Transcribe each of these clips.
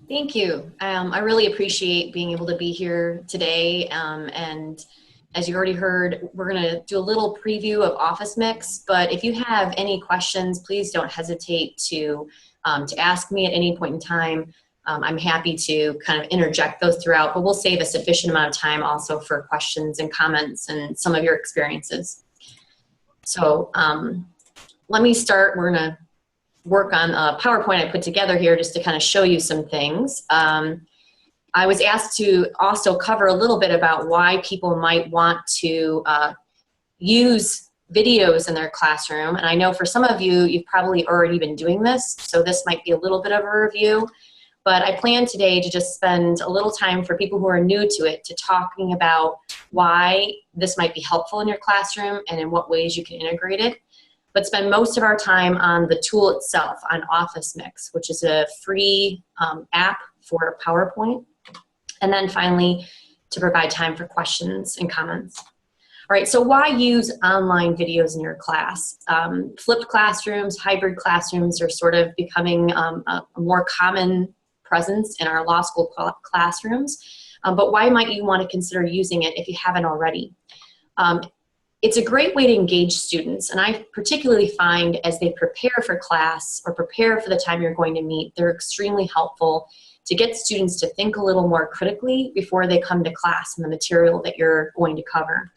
Thank you. I really appreciate being able to be here today. And as you already heard, we're going to do a little preview of Office Mix. But if you have any questions, please don't hesitate to ask me at any point in time. I'm happy to kind of interject those throughout, but we'll save a sufficient amount of time also for questions and comments and some of your experiences. So let me start. We're going to work on a PowerPoint I put together here just to kind of show you some things. I was asked to also cover a little bit about why people might want to use videos in their classroom. And I know for some of you, you've probably already been doing this, so this might be a little bit of a review. But I plan today to just spend a little time for people who are new to it to talking about why this might be helpful in your classroom and in what ways you can integrate it. But spend most of our time on the tool itself, on Office Mix, which is a free app for PowerPoint. And then finally, to provide time for questions and comments. All right, so why use online videos in your class? Flipped classrooms, hybrid classrooms are sort of becoming a more common presence in our law school classrooms. But why might you want to consider using it if you haven't already? It's a great way to engage students, and I particularly find as they prepare for class or prepare for the time you're going to meet, they're extremely helpful to get students to think a little more critically before they come to class and the material that you're going to cover.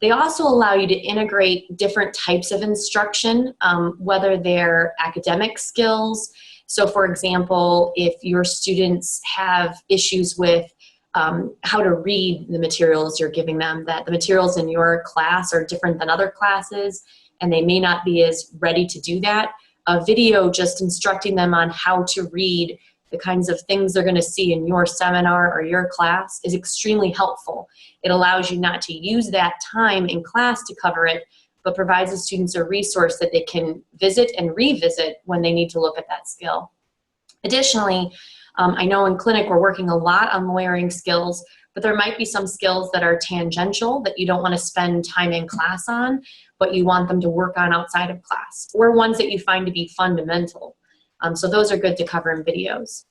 They also allow you to integrate different types of instruction, whether they're academic skills. So for example, if your students have issues with how to read the materials you're giving them, that the materials in your class are different than other classes and they may not be as ready to do that. A video just instructing them on how to read the kinds of things they're going to see in your seminar or your class is extremely helpful. It allows you not to use that time in class to cover it, but provides the students a resource that they can visit and revisit when they need to look at that skill. Additionally, I know in clinic we're working a lot on lawyering skills, but there might be some skills that are tangential that you don't want to spend time in class on, but you want them to work on outside of class, or ones that you find to be fundamental. So those are good to cover in videos.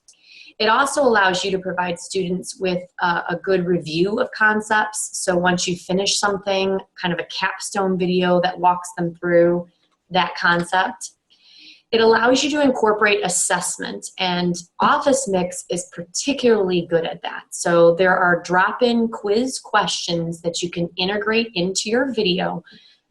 It also allows you to provide students with a good review of concepts. So once you finish something, kind of a capstone video that walks them through that concept. It allows you to incorporate assessment, and Office Mix is particularly good at that. So there are drop-in quiz questions that you can integrate into your video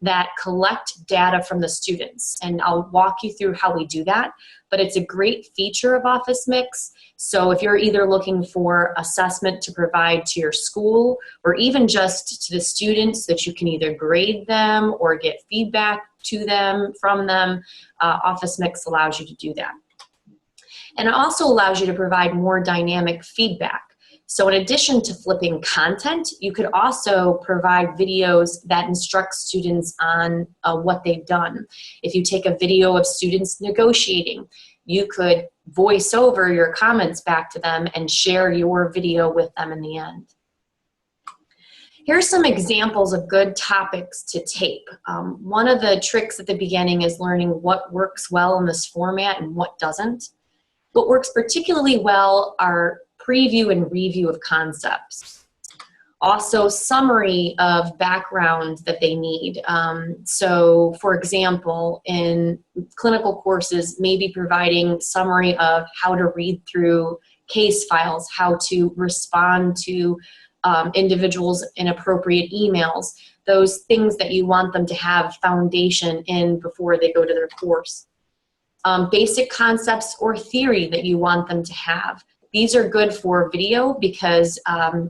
that collect data from the students. And I'll walk you through how we do that, but it's a great feature of Office Mix. So if you're either looking for assessment to provide to your school or even just to the students that you can either grade them or get feedback to them, from them, Office Mix allows you to do that. And it also allows you to provide more dynamic feedback. So in addition to flipping content, you could also provide videos that instruct students on what they've done. If you take a video of students negotiating, you could voice over your comments back to them and share your video with them in the end. Here's some examples of good topics to tape. One of the tricks at the beginning is learning what works well in this format and what doesn't. What works particularly well are preview and review of concepts. Also, summary of background that they need. So, for example, in clinical courses, maybe providing summary of how to read through case files, how to respond to individuals in appropriate emails, those things that you want them to have foundation in before they go to their course. Basic concepts or theory that you want them to have. These are good for video because,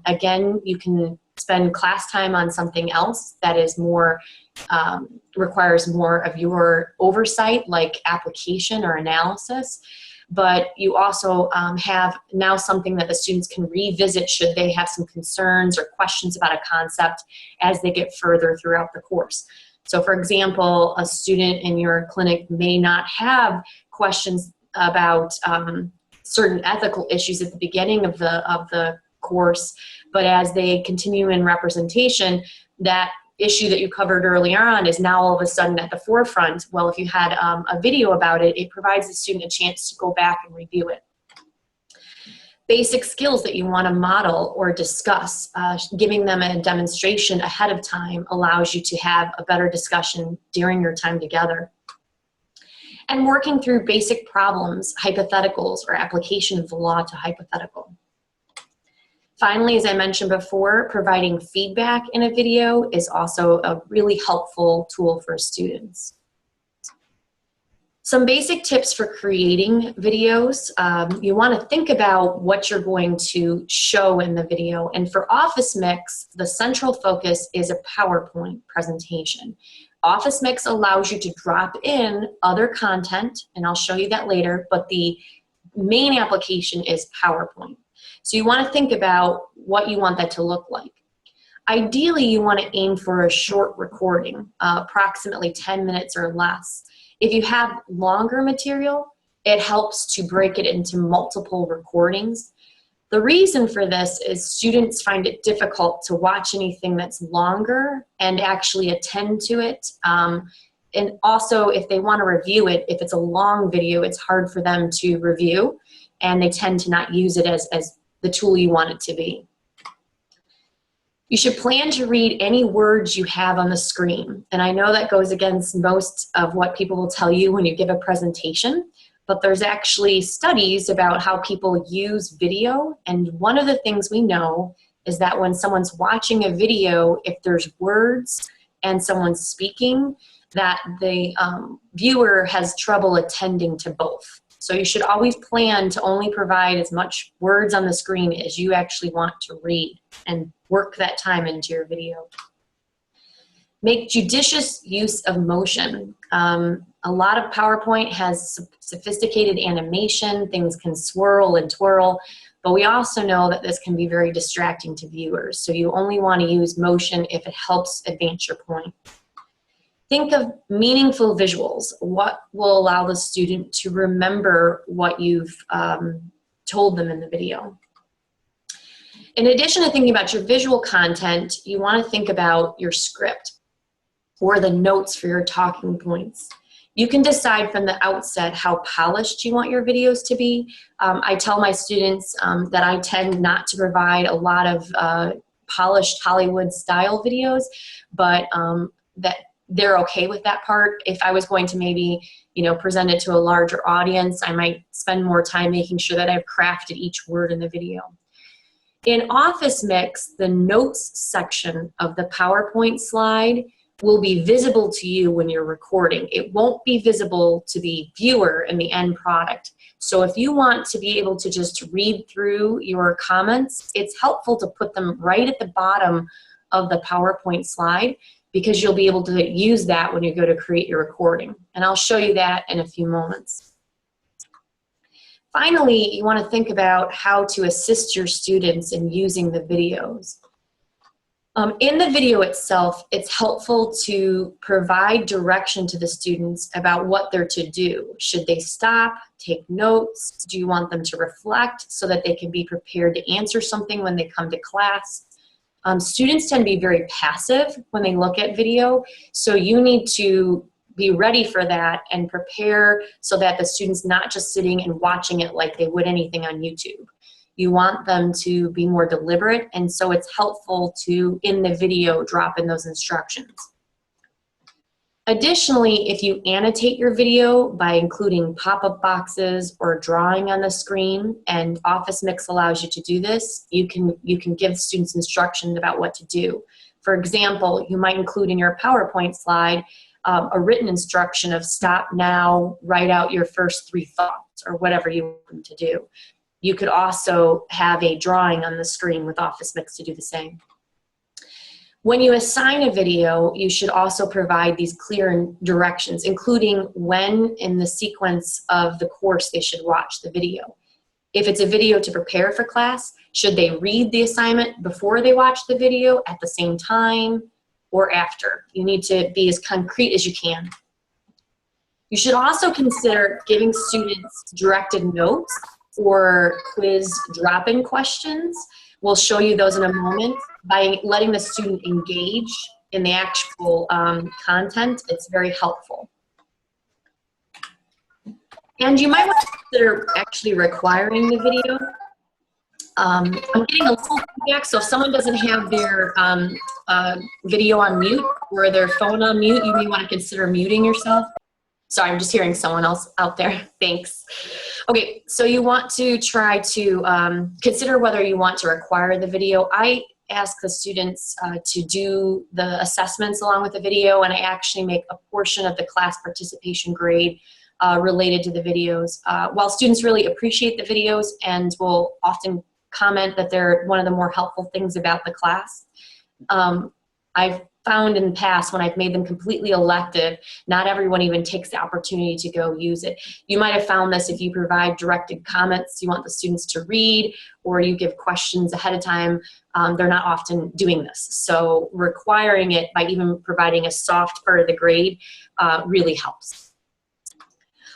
again, you can spend class time on something else that is more, requires more of your oversight, like application or analysis. But you also have now something that the students can revisit should they have some concerns or questions about a concept as they get further throughout the course. So for example, a student in your clinic may not have questions about certain ethical issues at the beginning of the course, but as they continue in representation, that issue that you covered earlier on is now all of a sudden at the forefront. Well, if you had a video about it, it provides the student a chance to go back and review it. basic skills that you want to model or discuss. Giving them a demonstration ahead of time allows you to have a better discussion during your time together. And working through basic problems, hypotheticals, or application of the law to hypothetical. Finally, as I mentioned before, providing feedback in a video is also a really helpful tool for students. Some basic tips for creating videos. You want to think about what you're going to show in the video. And for OfficeMix, the central focus is a PowerPoint presentation. OfficeMix allows you to drop in other content, and I'll show you that later, but the main application is PowerPoint. So you want to think about what you want that to look like. Ideally, you want to aim for a short recording, approximately 10 minutes or less. If you have longer material, it helps to break it into multiple recordings. The reason for this is students find it difficult to watch anything that's longer and actually attend to it. And also, if they want to review it, if it's a long video, it's hard for them to review, and they tend to not use it as the tool you want it to be. You should plan to read any words you have on the screen. And I know that goes against most of what people will tell you when you give a presentation, but there's actually studies about how people use video. And one of the things we know is that when someone's watching a video, if there's words and someone's speaking, that the viewer has trouble attending to both. So you should always plan to only provide as much words on the screen as you actually want to read, and work that time into your video. Make judicious use of motion. A lot of PowerPoint has sophisticated animation, things can swirl and twirl, but we also know that this can be very distracting to viewers. So you only want to use motion if it helps advance your point. Think of meaningful visuals. What will allow the student to remember what you've told them in the video? In addition to thinking about your visual content, you want to think about your script or the notes for your talking points. You can decide from the outset how polished you want your videos to be. I tell my students that I tend not to provide a lot of polished Hollywood style videos, but that they're okay with that part. If I was going to maybe, present it to a larger audience, I might spend more time making sure that I've crafted each word in the video. In OfficeMix, the notes section of the PowerPoint slide will be visible to you when you're recording. It won't be visible to the viewer in the end product. So if you want to be able to just read through your comments, it's helpful to put them right at the bottom of the PowerPoint slide, because you'll be able to use that when you go to create your recording. And I'll show you that in a few moments. Finally, you want to think about how to assist your students in using the videos. In the video itself, it's helpful to provide direction to the students about what they're to do. Should they stop, take notes? Do you want them to reflect so that they can be prepared to answer something when they come to class? Students tend to be very passive when they look at video, so you need to be ready for that and prepare so that the student's not just sitting and watching it like they would anything on YouTube. You want them to be more deliberate, and so it's helpful to, in the video, drop in those instructions. Additionally, if you annotate your video by including pop-up boxes or drawing on the screen, and OfficeMix allows you to do this, you can give students instructions about what to do. For example, you might include in your PowerPoint slide a written instruction of stop now, write out your first 3 thoughts, or whatever you want them to do. You could also have a drawing on the screen with OfficeMix to do the same. When you assign a video, you should also provide these clear directions, including when in the sequence of the course they should watch the video. If it's a video to prepare for class, should they read the assignment before they watch the video, at the same time, or after? You need to be as concrete as you can. You should also consider giving students directed notes or quiz drop-in questions. We'll show you those in a moment. By letting the student engage in the actual content, it's very helpful. And you might want to consider actually requiring the video. I'm getting a little feedback, so if someone doesn't have their video on mute or their phone on mute, you may want to consider muting yourself. Sorry, I'm just hearing someone else out there. Thanks. Okay, so you want to try to consider whether you want to require the video. I ask the students to do the assessments along with the video, and I actually make a portion of the class participation grade related to the videos. While students really appreciate the videos and will often comment that they're one of the more helpful things about the class, I've found in the past when I've made them completely elective, not everyone even takes the opportunity to go use it. You might have found this if you provide directed comments you want the students to read, or you give questions ahead of time. They're not often doing this. So requiring it by even providing a soft part of the grade really helps.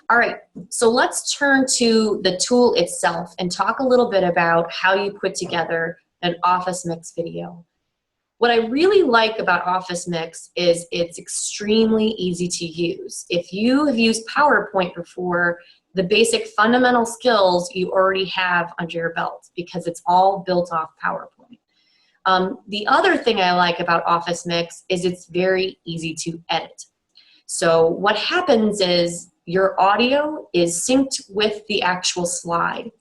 All right, so let's turn to the tool itself and talk a little bit about how you put together an Office Mix video. What I really like about Office Mix is it's extremely easy to use. If you have used PowerPoint before, the basic fundamental skills you already have under your belt because it's all built off PowerPoint. The other thing I like about Office Mix is it's very easy to edit. So what happens is your audio is synced with the actual slide,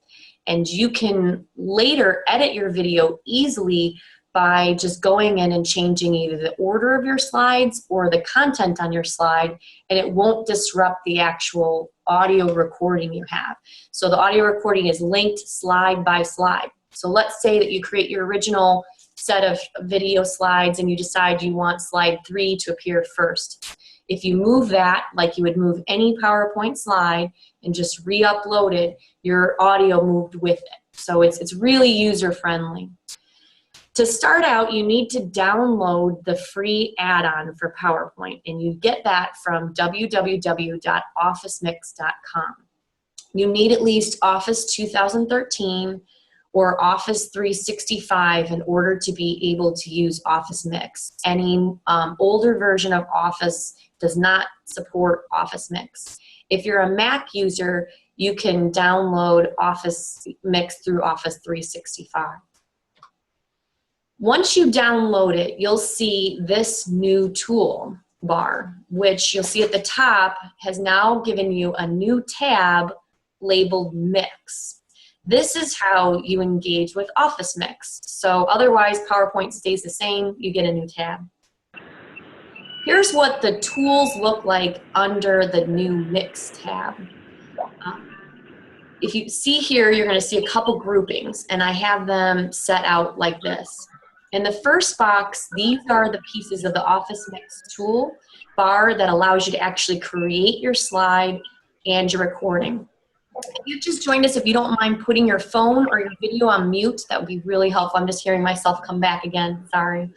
and you can later edit your video easily by just going in and changing either the order of your slides or the content on your slide, and it won't disrupt the actual audio recording you have. So the audio recording is linked slide by slide. So let's say that you create your original set of video slides and you decide you want slide 3 to appear first. If you move that like you would move any PowerPoint slide and just re-upload it, your audio moved with it. So it's really user-friendly. To start out, you need to download the free add-on for PowerPoint, and you get that from www.officemix.com. You need at least Office 2013 or Office 365 in order to be able to use Office Mix. Any older version of Office does not support Office Mix. If you're a Mac user, you can download Office Mix through Office 365. Once you download it, you'll see this new tool bar, which you'll see at the top has now given you a new tab labeled Mix. This is how you engage with Office Mix. So otherwise, PowerPoint stays the same, you get a new tab. Here's what the tools look like under the new Mix tab. If you see here, you're going to see a couple groupings, and I have them set out like this. In the first box, these are the pieces of the Office Mix tool bar that allows you to actually create your slide and your recording. If you've just joined us, if you don't mind putting your phone or your video on mute, that would be really helpful. I'm just hearing myself come back again, sorry.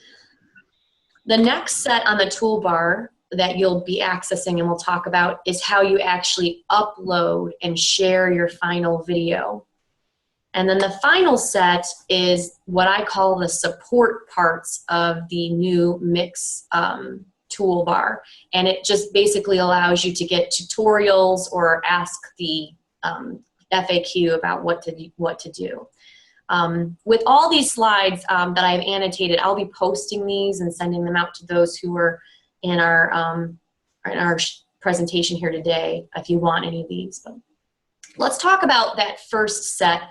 The next set on the toolbar that you'll be accessing and we'll talk about is how you actually upload and share your final video. And then the final set is what I call the support parts of the new Mix toolbar. And it just basically allows you to get tutorials or ask the FAQ about what to do. With all these slides that I've annotated, I'll be posting these and sending them out to those who are in our presentation here today if you want any of these. But let's talk about that first set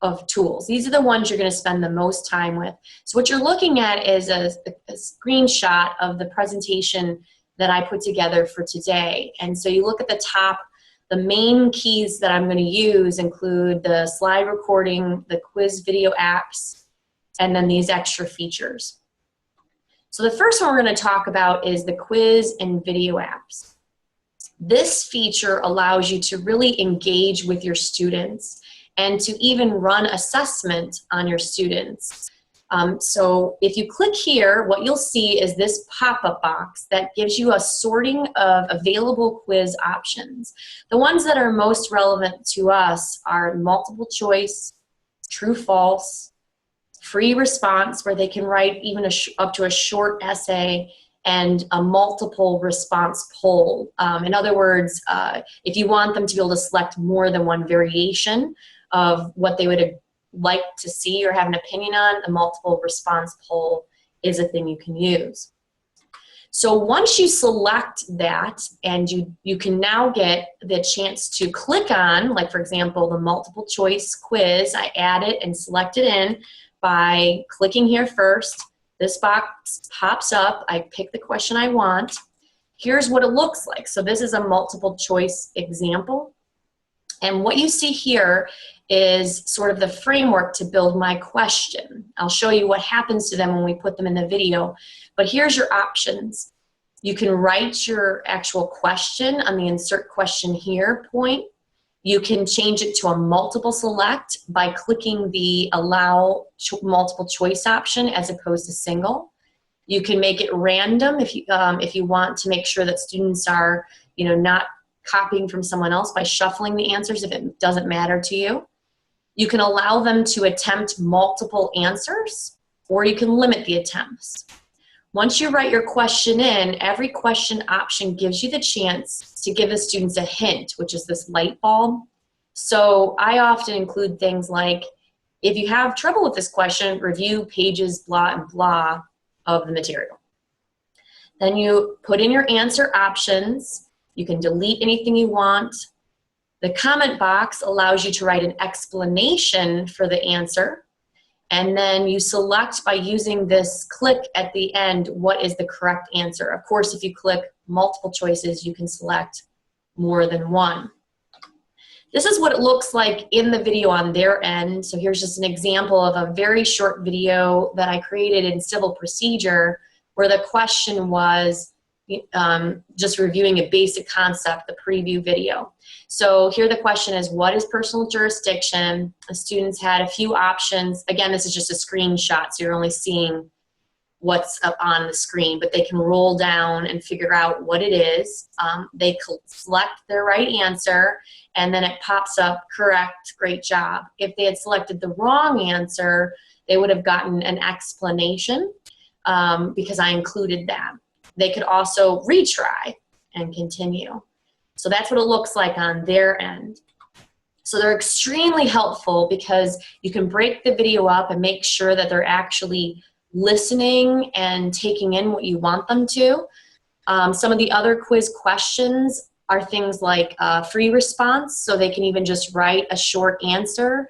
of tools. These are the ones you're going to spend the most time with. So what you're looking at is a screenshot of the presentation that I put together for today. And so you look at the top, the main keys that I'm going to use include the slide recording, the quiz video apps, and then these extra features. So the first one we're going to talk about is the quiz and video apps. This feature allows you to really engage with your students and to even run assessment on your students. So if you click here, what you'll see is this pop-up box that gives you a sorting of available quiz options. The ones that are most relevant to us are multiple choice, true, false, free response, where they can write even up to a short essay, and a multiple response poll. In other words, if you want them to be able to select more than one variation of what they would like to see or have an opinion on, the multiple response poll is a thing you can use. So once you select that, and you can now get the chance to click on, like for example, the multiple choice quiz. I add it and select it in by clicking here first. This box pops up. I pick the question I want. Here's what it looks like. So this is a multiple choice example. And what you see here is sort of the framework to build my question. I'll show you what happens to them when we put them in the video. But here's your options. You can write your actual question on the insert question here point. You can change it to a multiple select by clicking the allow multiple choice option as opposed to single. You can make it random if you want to make sure that students are, not copying from someone else by shuffling the answers if it doesn't matter to you. You can allow them to attempt multiple answers, or you can limit the attempts. Once you write your question in, every question option gives you the chance to give the students a hint, which is this light bulb. So I often include things like, if you have trouble with this question, review pages blah and blah of the material. Then you put in your answer options. You can delete anything you want. The comment box allows you to write an explanation for the answer. And then you select by using this click at the end what is the correct answer. Of course, if you click multiple choices, you can select more than one. This is what it looks like in the video on their end. So here's just an example of a very short video that I created in Civil Procedure where the question was just reviewing a basic concept, the preview video. So here the question is, what is personal jurisdiction? The students had a few options. Again, this is just a screenshot, so you're only seeing what's up on the screen, but they can roll down and figure out what it is. They select their right answer, and then it pops up, correct, great job. If they had selected the wrong answer, they would have gotten an explanation because I included that. They could also retry and continue. So that's what it looks like on their end. So they're extremely helpful because you can break the video up and make sure that they're actually listening and taking in what you want them to. Some of the other quiz questions are things like free response, so they can even just write a short answer.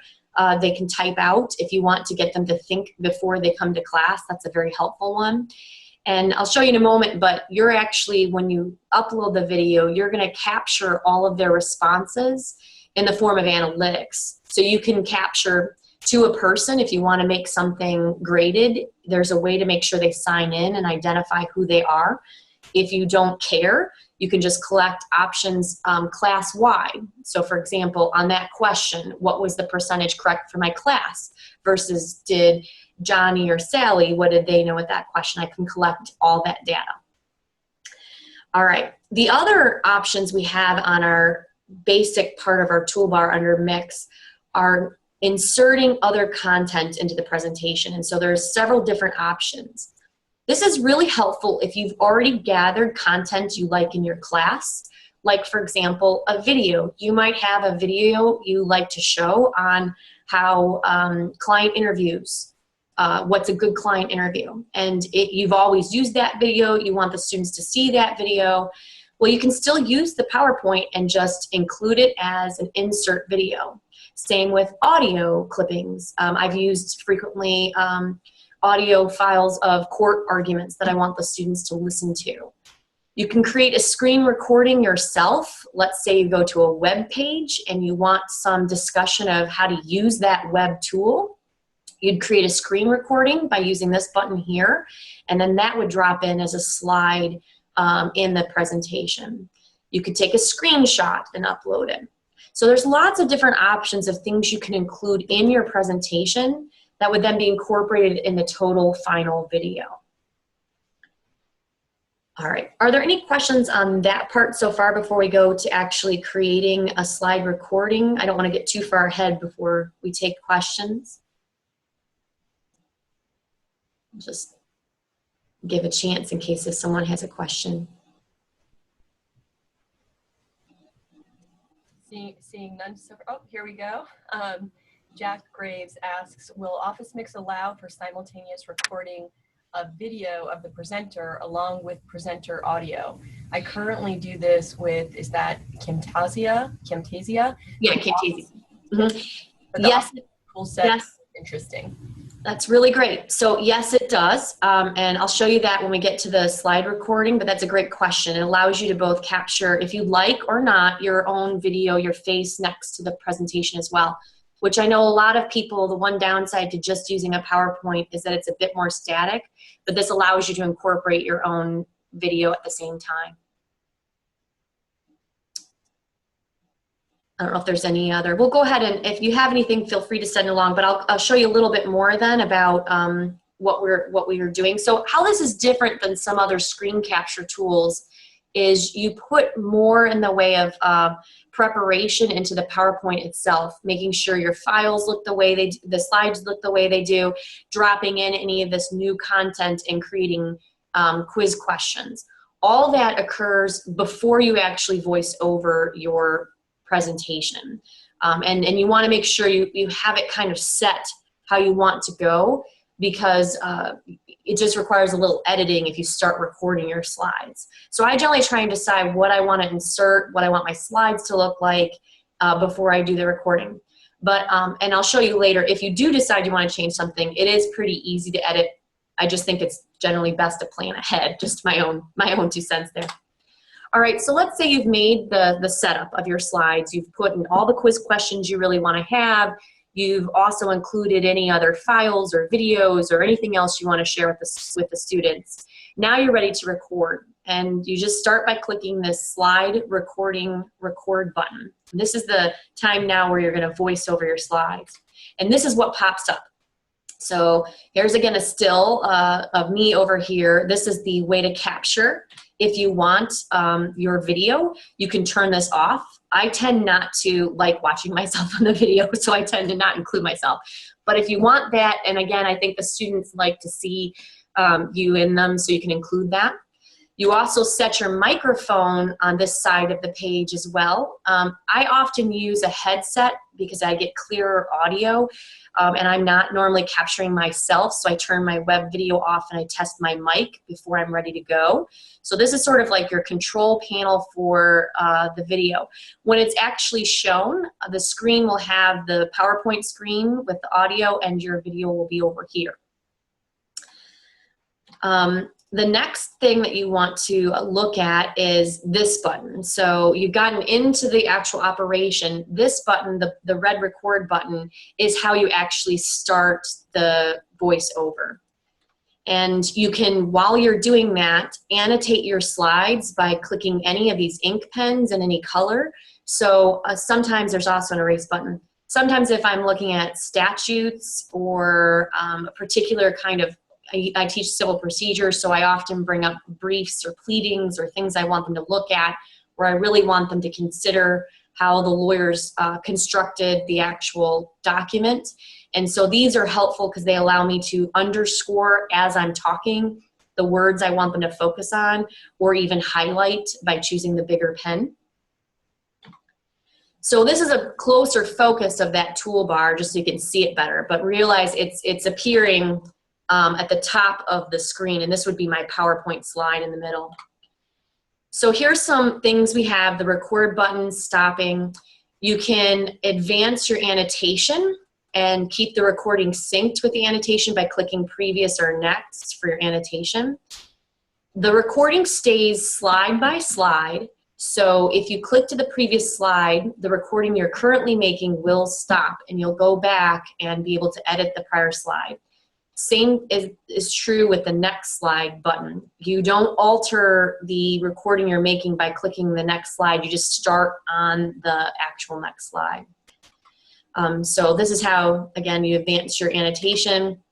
They can type out if you want to get them to think before they come to class. That's a very helpful one. And I'll show you in a moment, but you're actually, when you upload the video, you're going to capture all of their responses in the form of analytics. So you can capture to a person if you want to make something graded. There's a way to make sure they sign in and identify who they are. If you don't care, you can just collect options class-wide. So for example, on that question, what was the percentage correct for my class versus did Johnny or Sally, what did they know with that question? I can collect all that data. All right, the other options we have on our basic part of our toolbar under Mix are inserting other content into the presentation. And so there's several different options. This is really helpful if you've already gathered content you like in your class. Like for example, a video. You might have a video you like to show on how client interviews, what's a good client interview. And you've always used that video, you want the students to see that video. Well, you can still use the PowerPoint and just include it as an insert video. Same with audio clippings. I've used frequently audio files of court arguments that I want the students to listen to. You can create a screen recording yourself. Let's say you go to a web page and you want some discussion of how to use that web tool. You'd create a screen recording by using this button here, and then that would drop in as a slide in the presentation. You could take a screenshot and upload it. So there's lots of different options of things you can include in your presentation that would then be incorporated in the total final video. All right, are there any questions on that part so far before we go to actually creating a slide recording? I don't want to get too far ahead before we take questions. Just give a chance in case if someone has a question. Seeing none so far. Oh, here we go. Jack Graves asks, will OfficeMix allow for simultaneous recording of video of the presenter along with presenter audio? I currently do this with, is that Camtasia? Yeah, Camtasia. Mm-hmm. Yes. Tool set. Yes. Interesting. That's really great. So yes, it does. And I'll show you that when we get to the slide recording, but that's a great question. It allows you to both capture, if you like or not, your own video, your face next to the presentation as well, which I know a lot of people, the one downside to just using a PowerPoint is that it's a bit more static, but this allows you to incorporate your own video at the same time. I don't know if there's any other. We'll go ahead and if you have anything, feel free to send along. But I'll show you a little bit more then about what we are doing. So how this is different than some other screen capture tools is you put more in the way of preparation into the PowerPoint itself, making sure your files look the way the slides look the way they do, dropping in any of this new content and creating quiz questions. All that occurs before you actually voice over your presentation. And you want to make sure you have it kind of set how you want to go, because it just requires a little editing if you start recording your slides. So I generally try and decide what I want to insert, what I want my slides to look like before I do the recording. But, and I'll show you later, if you do decide you want to change something, it is pretty easy to edit. I just think it's generally best to plan ahead, just my own 2 cents there. All right, so let's say you've made the setup of your slides. You've put in all the quiz questions you really want to have. You've also included any other files or videos or anything else you want to share with the students. Now you're ready to record, and you just start by clicking this slide recording record button. This is the time now where you're going to voice over your slides, and this is what pops up. So here's again a still of me over here. This is the way to capture. If you want your video, you can turn this off. I tend not to like watching myself on the video, so I tend to not include myself. But if you want that, and again, I think the students like to see you in them, so you can include that. You also set your microphone on this side of the page as well. I often use a headset because I get clearer audio, and I'm not normally capturing myself, so I turn my web video off and I test my mic before I'm ready to go. So this is sort of like your control panel for the video. When it's actually shown, the screen will have the PowerPoint screen with the audio, and your video will be over here. The next thing that you want to look at is this button. So you've gotten into the actual operation. This button, the red record button, is how you actually start the voiceover. And you can, while you're doing that, annotate your slides by clicking any of these ink pens in any color. So sometimes there's also an erase button. Sometimes if I'm looking at statutes or a particular kind of, I teach civil procedure, so I often bring up briefs or pleadings or things I want them to look at, where I really want them to consider how the lawyers constructed the actual document. And so these are helpful because they allow me to underscore as I'm talking the words I want them to focus on, or even highlight by choosing the bigger pen. So this is a closer focus of that toolbar, just so you can see it better, but realize it's appearing at the top of the screen, and this would be my PowerPoint slide in the middle. So here's some things we have: the record button, stopping. You can advance your annotation and keep the recording synced with the annotation by clicking previous or next for your annotation. The recording stays slide by slide, so if you click to the previous slide, the recording you're currently making will stop, and you'll go back and be able to edit the prior slide. Same is true with the next slide button. You don't alter the recording you're making by clicking the next slide. You just start on the actual next slide. So this is how, again, you advance your annotation.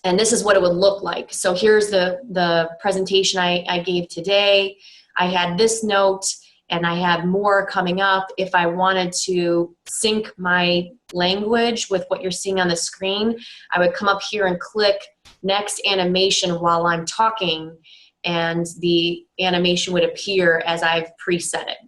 And this is what it would look like. So here's the presentation I gave today. I had this note, and I have more coming up. If I wanted to sync my language with what you're seeing on the screen, I would come up here and click next animation while I'm talking, and the animation would appear as I've preset it.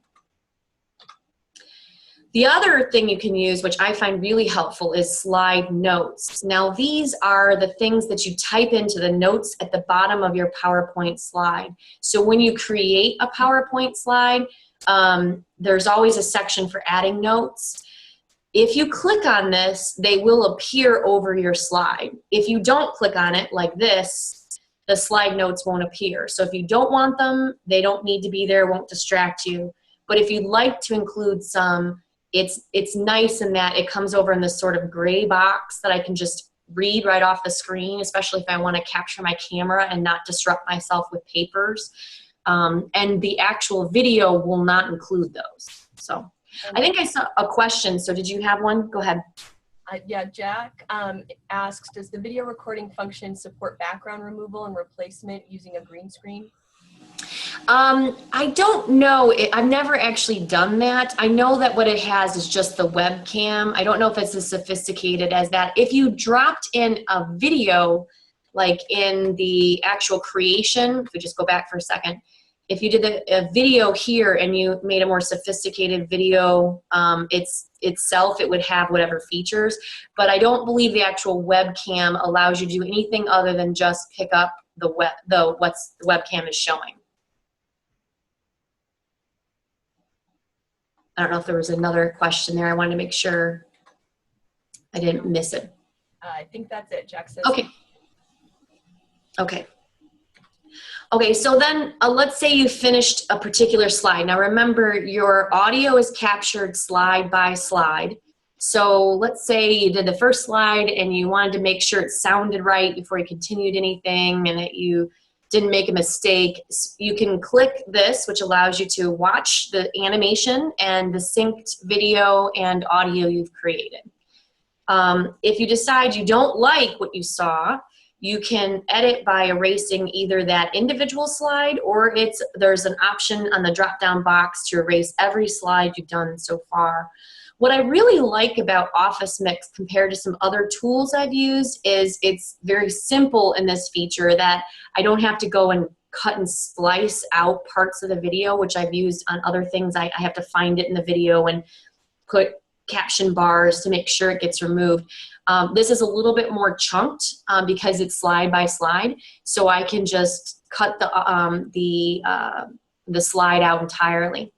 The other thing you can use, which I find really helpful, is slide notes. Now, these are the things that you type into the notes at the bottom of your PowerPoint slide. So when you create a PowerPoint slide, there's always a section for adding notes. If you click on this, they will appear over your slide. If you don't click on it like this, the slide notes won't appear. So if you don't want them, they don't need to be there, won't distract you. But if you'd like to include some, it's nice in that it comes over in this sort of gray box that I can just read right off the screen, especially if I want to capture my camera and not disrupt myself with papers. And the actual video will not include those. So I think I saw a question. So did you have one? Go ahead. Yeah, Jack asks, does the video recording function support background removal and replacement using a green screen? I don't know. I've never actually done that. I know that what it has is just the webcam. I don't know if it's as sophisticated as that. If you dropped in a video, like in the actual creation, if we just go back for a second, if you did a video here and you made a more sophisticated video itself, it would have whatever features. But I don't believe the actual webcam allows you to do anything other than just pick up what the webcam is showing. I don't know if there was another question there. I wanted to make sure I didn't miss it. I think that's it, Jack says. Okay. Okay. Okay, so then let's say you finished a particular slide. Now remember, your audio is captured slide by slide. So let's say you did the first slide and you wanted to make sure it sounded right before you continued anything and that you didn't make a mistake. You can click this, which allows you to watch the animation and the synced video and audio you've created. If you decide you don't like what you saw, you can edit by erasing either that individual slide or there's an option on the drop-down box to erase every slide you've done so far. What I really like about Office Mix compared to some other tools I've used is it's very simple in this feature that I don't have to go and cut and splice out parts of the video, which I've used on other things. I have to find it in the video and put caption bars to make sure it gets removed. This is a little bit more chunked because it's slide by slide, so I can just cut the slide out entirely.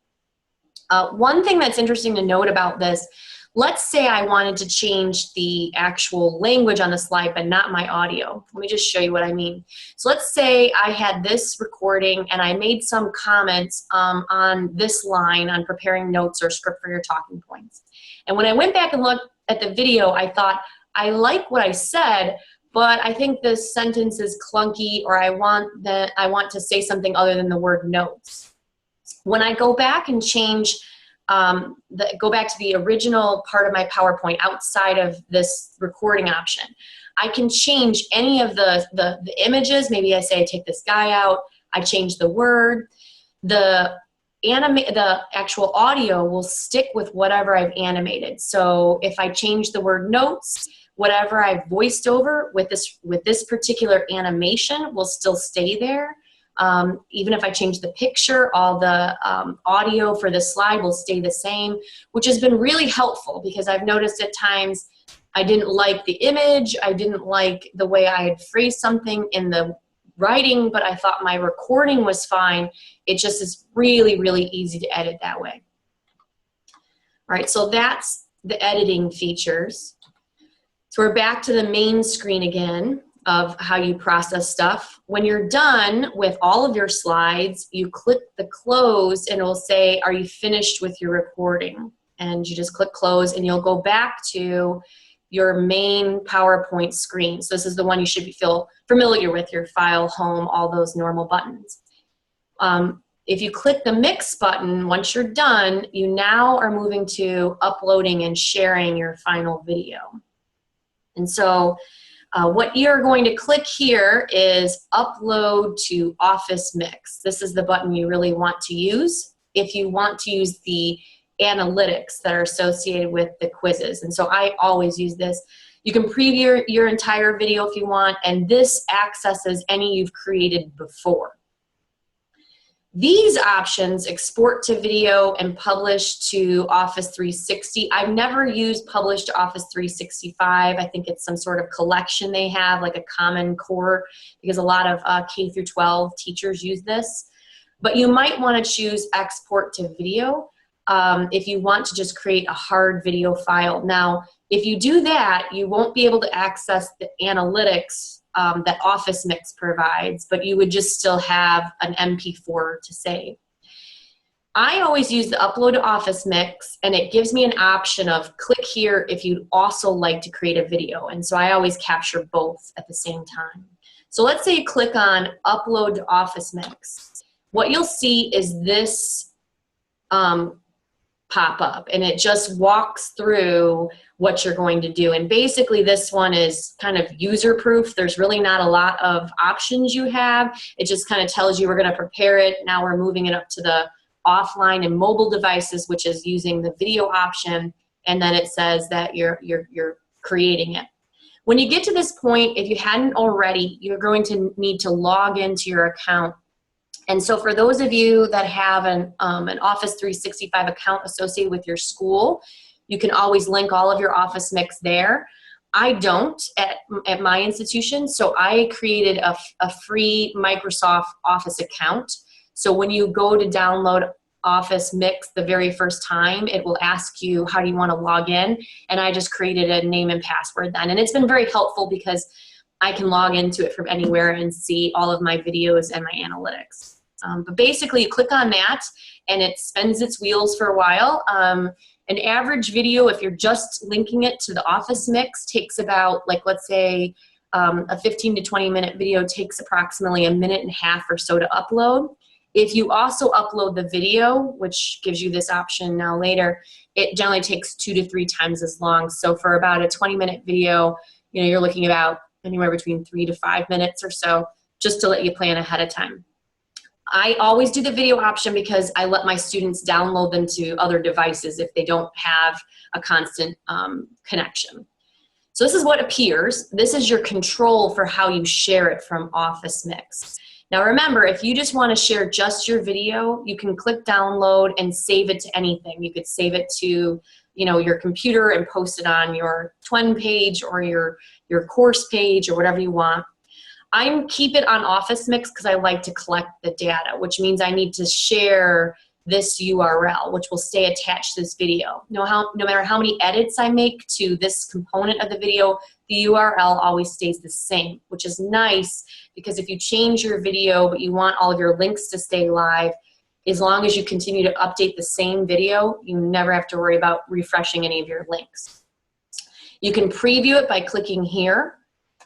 One thing that's interesting to note about this, let's say I wanted to change the actual language on the slide but not my audio. Let me just show you what I mean. So let's say I had this recording and I made some comments on this line on preparing notes or script for your talking points. And when I went back and looked at the video, I thought, I like what I said, but I think this sentence is clunky, or I want to say something other than the word notes. When I go back and change, go back to the original part of my PowerPoint outside of this recording option, I can change any of the images. Maybe I say I take this guy out, I change the word. The actual audio will stick with whatever I've animated. So if I change the word notes, whatever I've voiced over with this particular animation will still stay there. Even if I change the picture, all the audio for the slide will stay the same, which has been really helpful because I've noticed at times I didn't like the image, I didn't like the way I had phrased something in the writing, but I thought my recording was fine. It just is really, really easy to edit that way. All right, so that's the editing features. So we're back to the main screen again of how you process stuff. When you're done with all of your slides, you click the close and it'll say, are you finished with your recording? And you just click close and you'll go back to your main PowerPoint screen. So this is the one you should feel familiar with, your file, home, all those normal buttons. If you click the mix button, once you're done, you now are moving to uploading and sharing your final video. And so what you're going to click here is upload to Office Mix. This is the button you really want to use if you want to use the analytics that are associated with the quizzes. And so I always use this. You can preview your entire video if you want, and this accesses any you've created before. These options, export to video and publish to Office 360. I've never used publish to Office 365. I think it's some sort of collection they have, like a common core, because a lot of K through 12 teachers use this. But you might want to choose export to video if you want to just create a hard video file. Now, if you do that, you won't be able to access the analytics that Office Mix provides, but you would just still have an MP4 to save. I always use the upload to Office Mix, and it gives me an option of click here if you'd also like to create a video. And so I always capture both at the same time. So let's say you click on upload to Office Mix. What you'll see is this pop up, and it just walks through what you're going to do. And basically this one is kind of user proof. There's really not a lot of options you have. It just kind of tells you we're going to prepare it. Now we're moving it up to the offline and mobile devices, which is using the video option. And then it says that you're creating it. When you get to this point, if you hadn't already, you're going to need to log into your account. And so for those of you that have an Office 365 account associated with your school, you can always link all of your Office Mix there. I don't at my institution, so I created a free Microsoft Office account. So when you go to download Office Mix the very first time, it will ask you how do you want to log in, and I just created a name and password then. And it's been very helpful because I can log into it from anywhere and see all of my videos and my analytics. But basically, you click on that, and it spins its wheels for a while. An average video, if you're just linking it to the Office Mix, takes about, like, let's say, a 15 to 20 minute video takes approximately 1.5 minutes or so to upload. If you also upload the video, which gives you this option now later, it generally takes 2 to 3 times as long. So for about a 20-minute video, you know, you're looking about anywhere between 3 to 5 minutes or so, just to let you plan ahead of time. I always do the video option because I let my students download them to other devices if they don't have a constant connection. So this is what appears. This is your control for how you share it from Office Mix. Now remember, if you just want to share just your video, you can click download and save it to anything. You could save it to, you know, your computer and post it on your TWEN page or your course page or whatever you want. I keep it on Office Mix because I like to collect the data, which means I need to share this URL, which will stay attached to this video. No matter how many edits I make to this component of the video, the URL always stays the same, which is nice because if you change your video but you want all of your links to stay live, as long as you continue to update the same video, you never have to worry about refreshing any of your links. You can preview it by clicking here.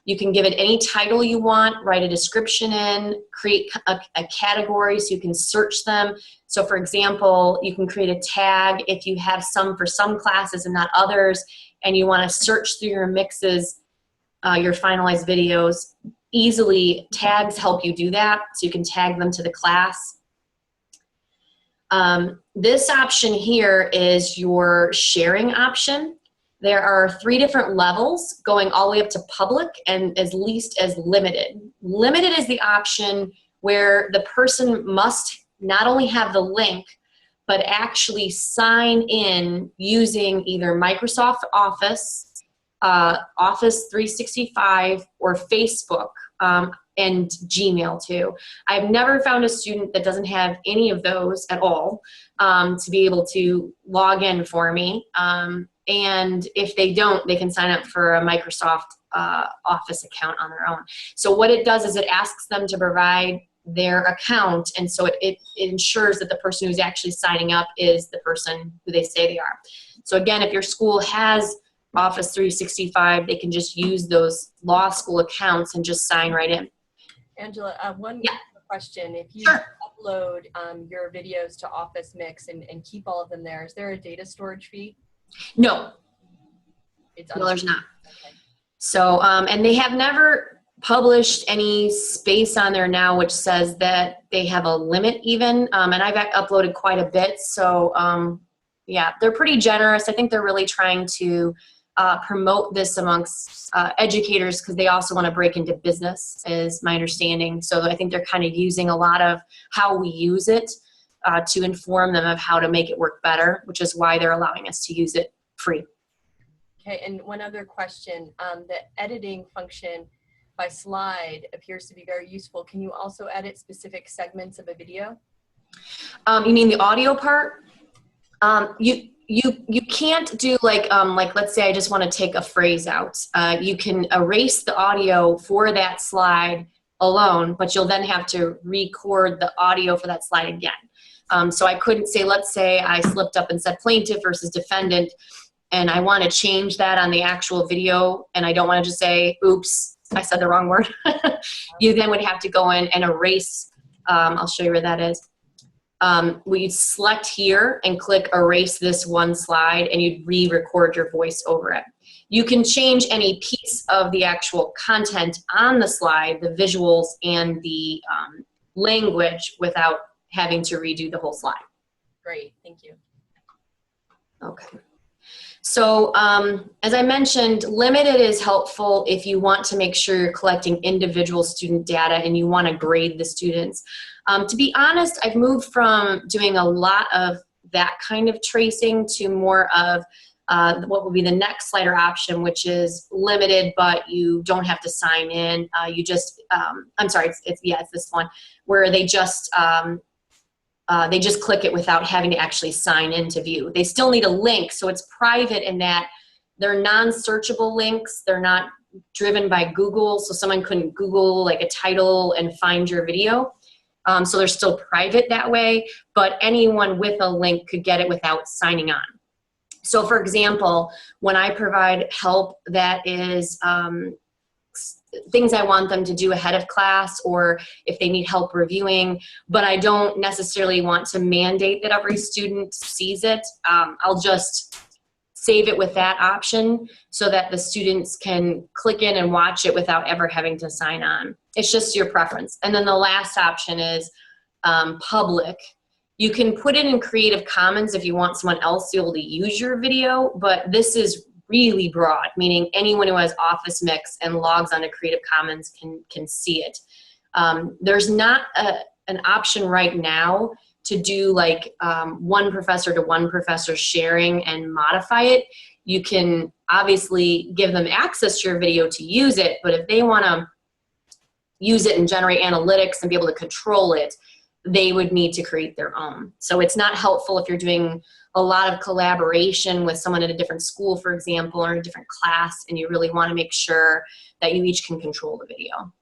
You can give it any title you want, write a description in, create a category so you can search them. So for example, you can create a tag if you have some for some classes and not others, and you want to search through your mixes, your finalized videos. Easily, tags help you do that, so you can tag them to the class. This option here is your sharing option. There are 3 different levels going all the way up to public and as least as limited. Limited is the option where the person must not only have the link, but actually sign in using either Microsoft Office, Office 365, or Facebook, and Gmail too. I've never found a student that doesn't have any of those at all to be able to log in for me. And if they don't, they can sign up for a Microsoft Office account on their own. So what it does is it asks them to provide their account, and so it ensures that the person who's actually signing up is the person who they say they are. So again, if your school has Office 365, they can just use those law school accounts and just sign right in. Angela, one question. If you Sure. upload your videos to Office Mix and keep all of them there, is there a data storage fee? No, It's no, there's not. Okay. So, and they have never published any space on there now which says that they have a limit even, and I've uploaded quite a bit. So, yeah, they're pretty generous. I think they're really trying to promote this amongst educators because they also want to break into business, is my understanding. So I think they're kind of using a lot of how we use it to inform them of how to make it work better, which is why they're allowing us to use it free. Okay, and one other question. The editing function by slide appears to be very useful. Can you also edit specific segments of a video? You mean the audio part? You can't do like let's say I just want to take a phrase out. You can erase the audio for that slide alone, but you'll then have to record the audio for that slide again. So I couldn't say, let's say I slipped up and said plaintiff versus defendant, and I want to change that on the actual video, and I don't want to just say, oops, I said the wrong word. You then would have to go in and erase. I'll show you where that is. You'd select here and click erase this one slide, and you'd re-record your voice over it. You can change any piece of the actual content on the slide, the visuals and the language, without having to redo the whole slide. Great, thank you. Okay. So as I mentioned, limited is helpful if you want to make sure you're collecting individual student data and you want to grade the students. To be honest, I've moved from doing a lot of that kind of tracing to more of what will be the next slider option, which is limited, but you don't have to sign in. You just, I'm sorry, it's this one, where they just click it without having to actually sign in to view. They still need a link, so it's private in that they're non-searchable links. They're not driven by Google, so someone couldn't Google like a title and find your video. So they're still private that way, but anyone with a link could get it without signing on. So for example, when I provide help that is things I want them to do ahead of class, or if they need help reviewing, but I don't necessarily want to mandate that every student sees it, I'll just save it with that option so that the students can click in and watch it without ever having to sign on. It's just your preference. And then the last option is public. You can put it in Creative Commons if you want someone else to be able to use your video, but this is really broad, meaning anyone who has Office Mix and logs onto Creative Commons can see it. There's not an option right now to do like one professor to one professor sharing and modify it. You can obviously give them access to your video to use it, but if they want to use it and generate analytics and be able to control it, they would need to create their own. So it's not helpful if you're doing a lot of collaboration with someone at a different school, for example, or in a different class, and you really want to make sure that you each can control the video.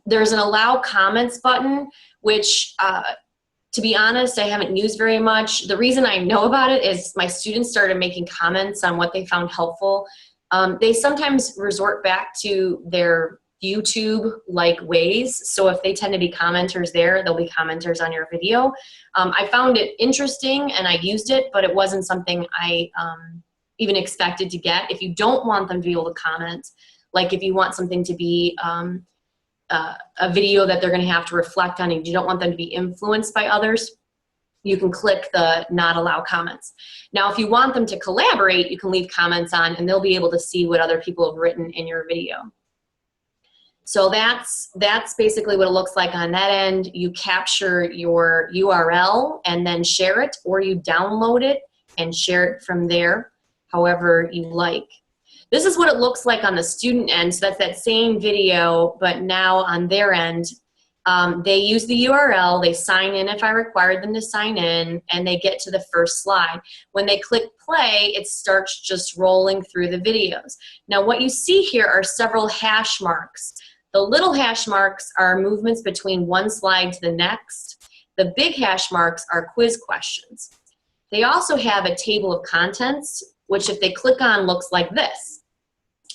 There's an allow comments button, which to be honest, I haven't used very much. The reason I know about it is my students started making comments on what they found helpful. They sometimes resort back to their YouTube-like ways. So if they tend to be commenters there, they'll be commenters on your video. I found it interesting and I used it, but it wasn't something I even expected to get. If you don't want them to be able to comment, like if you want something to be a video that they're going to have to reflect on and you don't want them to be influenced by others, you can click the not allow comments. Now, if you want them to collaborate, you can leave comments on and they'll be able to see what other people have written in your video. So that's basically what it looks like on that end. You capture your URL and then share it, or you download it and share it from there, however you like. This is what it looks like on the student end. So that's that same video, but now on their end, they use the URL, they sign in if I required them to sign in, and they get to the first slide. When they click play, it starts just rolling through the videos. Now what you see here are several hash marks. The little hash marks are movements between one slide to the next. The big hash marks are quiz questions. They also have a table of contents, which if they click on looks like this.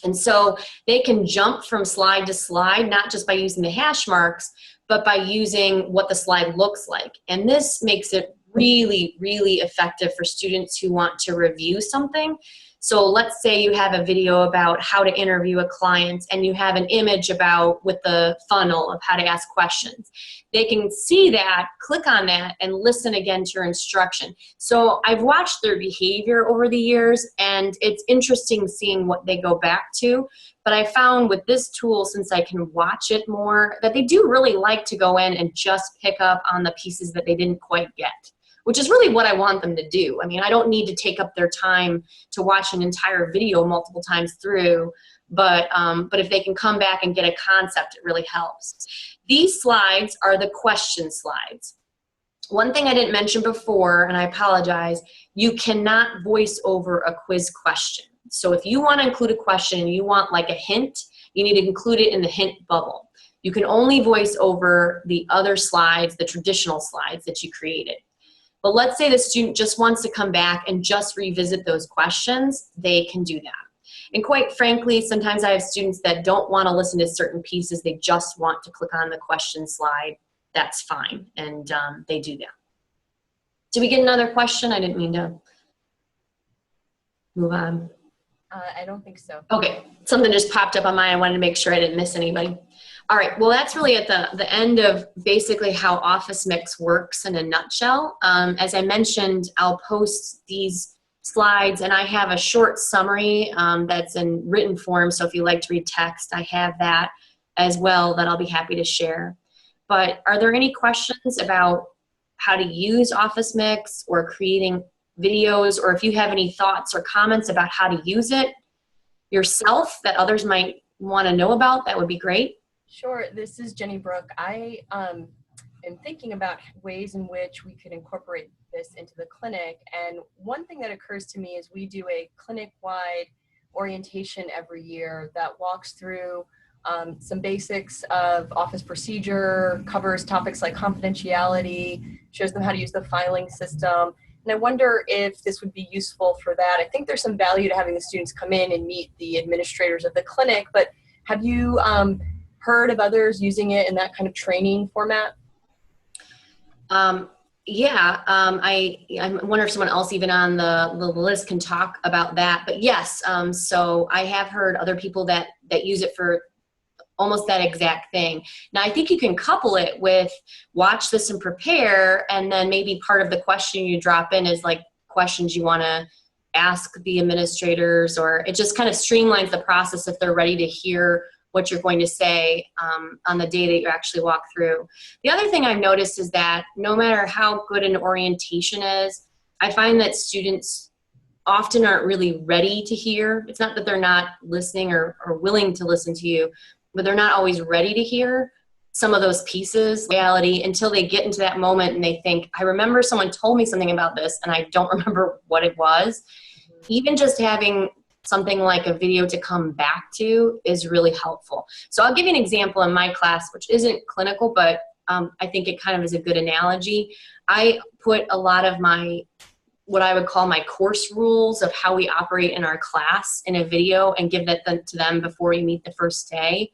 And so they can jump from slide to slide, not just by using the hash marks, but by using what the slide looks like. And this makes it really, really effective for students who want to review something. So let's say you have a video about how to interview a client and you have an image about with the funnel of how to ask questions. They can see that, click on that, and listen again to your instruction. So I've watched their behavior over the years, and it's interesting seeing what they go back to. But I found with this tool, since I can watch it more, that they do really like to go in and just pick up on the pieces that they didn't quite get, which is really what I want them to do. I mean, I don't need to take up their time to watch an entire video multiple times through, but if they can come back and get a concept, it really helps. These slides are the question slides. One thing I didn't mention before, and I apologize, you cannot voice over a quiz question. So if you want to include a question and you want like a hint, you need to include it in the hint bubble. You can only voice over the other slides, the traditional slides that you created. But let's say the student just wants to come back and just revisit those questions, they can do that. And quite frankly, sometimes I have students that don't want to listen to certain pieces, they just want to click on the question slide. That's fine, and they do that. Did we get another question? I didn't mean to move on. I don't think so. Okay, something just popped up on mine. I wanted to make sure I didn't miss anybody. All right, well, that's really at the end of basically how Office Mix works in a nutshell. As I mentioned, I'll post these slides, and I have a short summary that's in written form, so if you like to read text, I have that as well that I'll be happy to share. But are there any questions about how to use Office Mix or creating videos, or if you have any thoughts or comments about how to use it yourself that others might want to know about, that would be great. Sure. This is Jenny Brooke. I am thinking about ways in which we could incorporate this into the clinic. And one thing that occurs to me is we do a clinic-wide orientation every year that walks through some basics of office procedure, covers topics like confidentiality, shows them how to use the filing system. And I wonder if this would be useful for that. I think there's some value to having the students come in and meet the administrators of the clinic, but have you heard of others using it in that kind of training format? Yeah, I wonder if someone else even on the list can talk about that. But yes, so I have heard other people that use it for almost that exact thing. Now, I think you can couple it with watch this and prepare, and then maybe part of the question you drop in is like questions you want to ask the administrators, or it just kind of streamlines the process if they're ready to hear what you're going to say on the day that you actually walk through. The other thing I've noticed is that no matter how good an orientation is, I find that students often aren't really ready to hear. It's not that they're not listening or willing to listen to you, but they're not always ready to hear some of those pieces, reality, until they get into that moment and they think, I remember someone told me something about this and I don't remember what it was. Even just having something like a video to come back to is really helpful. So I'll give you an example in my class, which isn't clinical, but I think it kind of is a good analogy. I put a lot of my, what I would call my course rules of how we operate in our class in a video and give that to them before we meet the first day.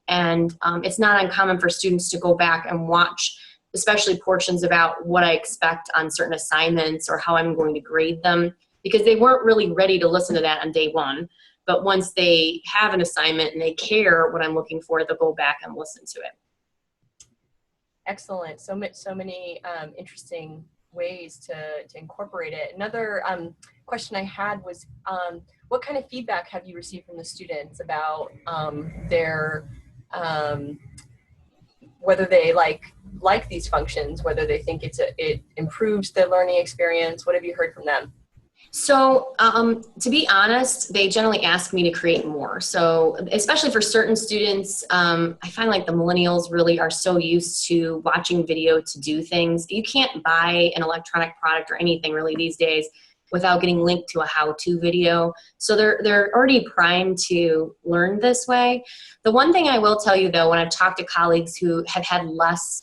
And it's not uncommon for students to go back and watch, especially portions about what I expect on certain assignments or how I'm going to grade them, because they weren't really ready to listen to that on day one. But once they have an assignment and they care what I'm looking for, they'll go back and listen to it. Excellent. So many interesting ways to incorporate it. Another question I had was, what kind of feedback have you received from the students about their, whether they like these functions, whether they think it improves their learning experience? What have you heard from them? So to be honest, they generally ask me to create more. So especially for certain students, I find like the millennials really are so used to watching video to do things. You can't buy an electronic product or anything really these days without getting linked to a how-to video. So they're already primed to learn this way. The one thing I will tell you though, when I've talked to colleagues who have had less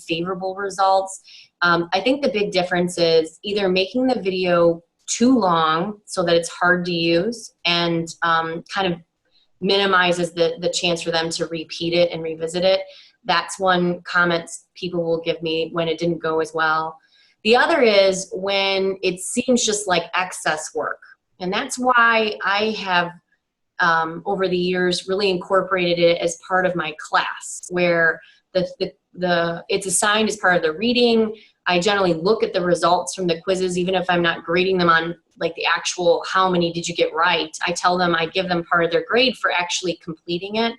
favorable results, I think the big difference is either making the video too long so that it's hard to use and kind of minimizes the chance for them to repeat it and revisit it. That's one comment people will give me when it didn't go as well. The other is when it seems just like excess work. And that's why I have, over the years, really incorporated it as part of my class, where it's assigned as part of the reading. I generally look at the results from the quizzes, even if I'm not grading them on like the actual how many did you get right. I give them part of their grade for actually completing it.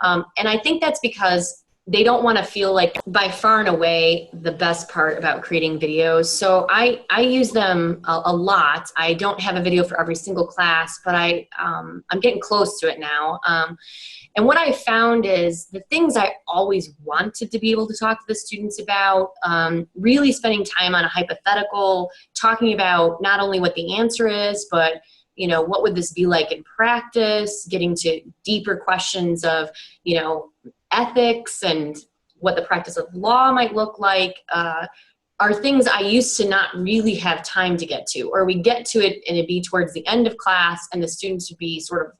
And I think that's because they don't want to feel like, by far and away, the best part about creating videos. So I use them a lot. I don't have a video for every single class, but I'm getting close to it now. And what I found is the things I always wanted to be able to talk to the students about, really spending time on a hypothetical, talking about not only what the answer is, but what would this be like in practice, getting to deeper questions of, ethics and what the practice of law might look like, are things I used to not really have time to get to, or we get to it and it'd be towards the end of class and the students would be sort of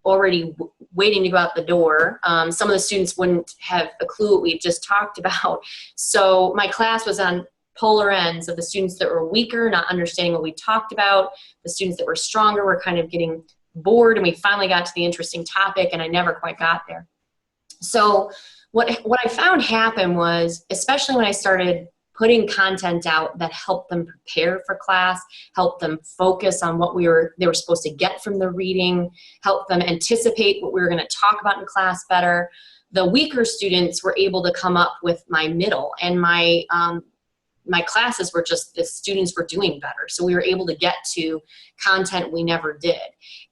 already waiting to go out the door. Some of the students wouldn't have a clue what we've just talked about. So my class was on polar ends of the students that were weaker, not understanding what we talked about. The students that were stronger were kind of getting bored, and we finally got to the interesting topic, and I never quite got there. So what I found happen was, especially when I started putting content out that helped them prepare for class, helped them focus on what they were supposed to get from the reading, helped them anticipate what we were going to talk about in class better, the weaker students were able to come up with my middle, and my classes were just, the students were doing better. So we were able to get to content we never did.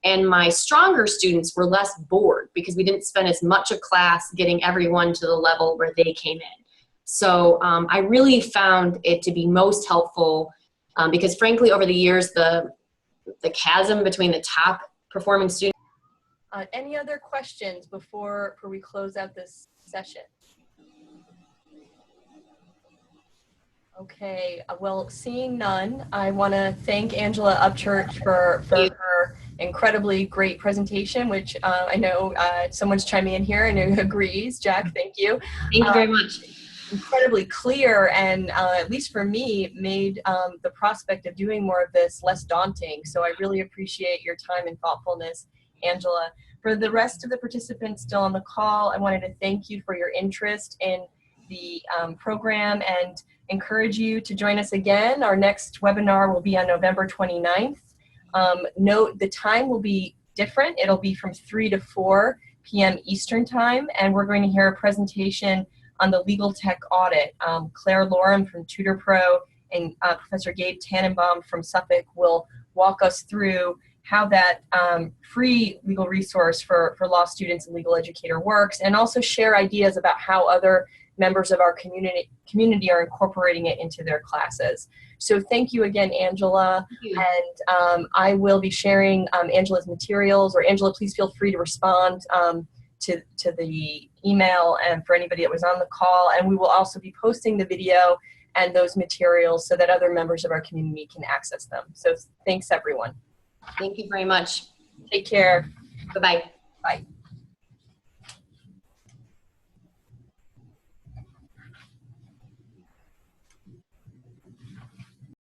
And my stronger students were less bored because we didn't spend as much of class getting everyone to the level where they came in. So I really found it to be most helpful because frankly, over the years, the chasm between the top performing students. Any other questions before we close out this session? Okay, well, seeing none, I want to thank Angela Upchurch for her incredibly great presentation, which I know someone's chiming in here and who agrees. Jack, thank you. Thank you very much. Incredibly clear, and at least for me, made the prospect of doing more of this less daunting. So I really appreciate your time and thoughtfulness, Angela. For the rest of the participants still on the call, I wanted to thank you for your interest in the program and encourage you to join us again. Our next webinar will be on November 29th. Note the time will be different. It'll be from 3 to 4 p.m. Eastern time, and we're going to hear a presentation on the legal tech audit. Claire Lorem from TutorPro and Professor Gabe Tannenbaum from Suffolk will walk us through how that free legal resource for law students and legal educator works, and also share ideas about how other members of our community are incorporating it into their classes. So thank you again, Angela. Thank you. And I will be sharing Angela's materials, or Angela, please feel free to respond to the email and for anybody that was on the call. And we will also be posting the video and those materials so that other members of our community can access them. So thanks, everyone. Thank you very much. Take care. Bye-bye. Bye.